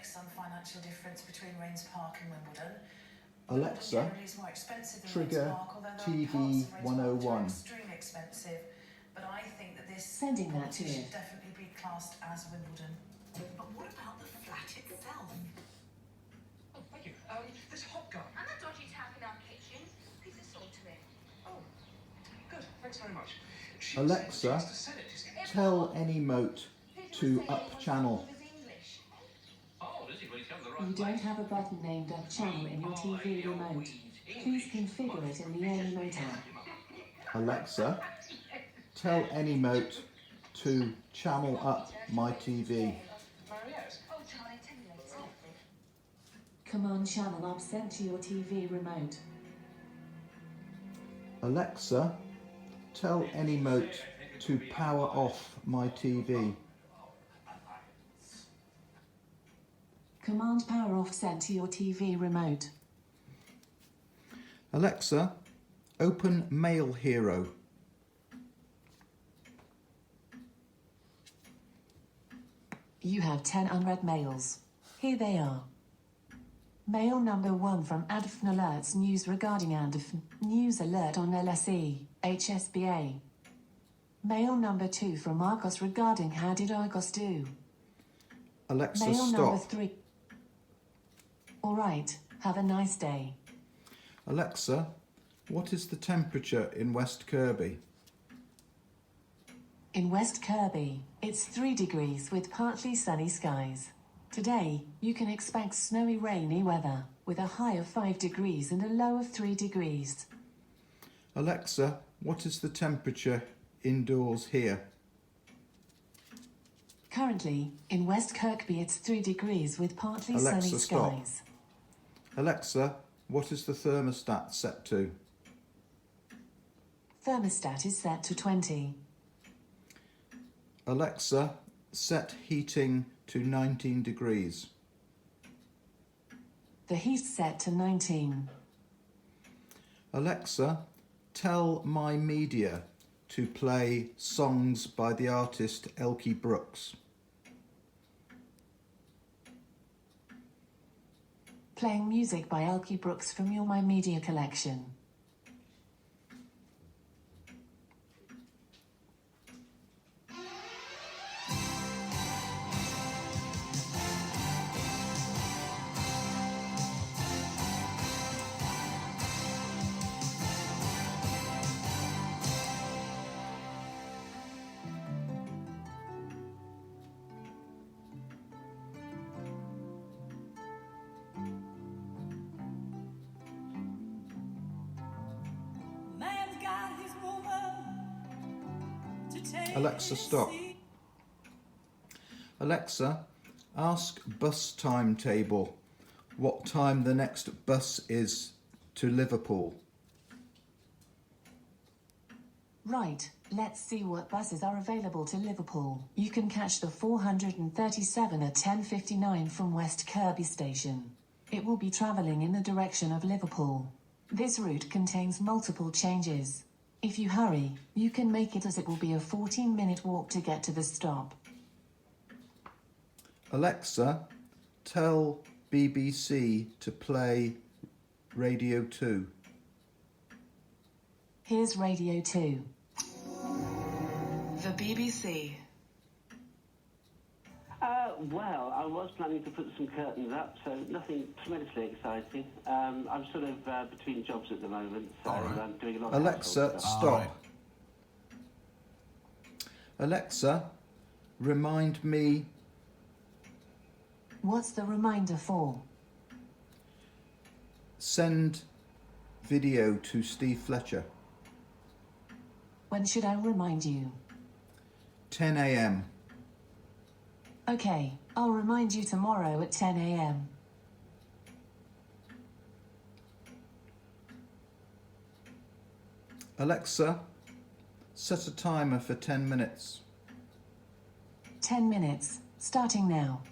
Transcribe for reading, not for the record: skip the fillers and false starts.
some financial difference between Rains Park and Wimbledon. Alexa, trigger TV 101. Extremely expensive, but I think that this Sending that to you. should definitely be classed as Wimbledon. But what about the flat itself? Oh, thank you. This hot guy. And the dodgy tap in our kitchen. Please install to it. Oh, good. Thanks very much. She Alexa, said she has to set it. tell any moat to up channel. Oh, does he? Well, he's come to the You right don't place. have a button named Up Channel in your TV remote. Please configure it in the Any tab. Alexa, tell any moat to channel up my TV. Mariette. Oh, Charlie, tell me later. Command channel up sent to your TV remote. Alexa, tell any moat to power off my TV. Command power off sent to your TV remote. Alexa, open Mail Hero. You have 10 unread mails. Here they are. Mail number 1 from Adfn Alerts News regarding Adfn News alert on LSE, HSBA. Mail number 2 from Argos regarding How did Argos do? Alexa, Mail number stop. 3. Alright, have a nice day. Alexa, what is the temperature in West Kirby? In West Kirby, it's 3 degrees with partly sunny skies. Today, you can expect snowy, rainy weather, with a high of 5 degrees and a low of 3 degrees. Alexa, what is the temperature indoors here? Currently, in West Kirkby, it's 3 degrees with partly Alexa, sunny stop. skies. Alexa, what is the thermostat set to? Thermostat is set to 20. Alexa, set heating to 19 degrees. The heat's set to 19. Alexa, tell my media to play songs by the artist Elkie Brooks. Playing music by Elkie Brooks from your My Media collection. Man's got his woman to take Alexa, his stop. seat. Alexa, ask bus timetable what time the next bus is to Liverpool. Right, let's see what buses are available to Liverpool. You can catch the 437 at 10:59 from West Kirby Station. It will be travelling in the direction of Liverpool. This route contains multiple changes. If you hurry, you can make it, as it will be a 14-minute walk to get to the stop. Alexa, tell BBC to play Radio 2. Here's Radio 2. The BBC. Well, I was planning to put some curtains up, so nothing tremendously exciting. I'm sort of between jobs at the moment, so I'm doing a lot of Alexa, household stuff. stop. Alexa, remind me. What's the reminder for? Send video to Steve Fletcher. When should I remind you? 10 a.m. Okay, I'll remind you tomorrow at 10 a.m. Alexa, set a timer for 10 minutes. 10 minutes, starting now.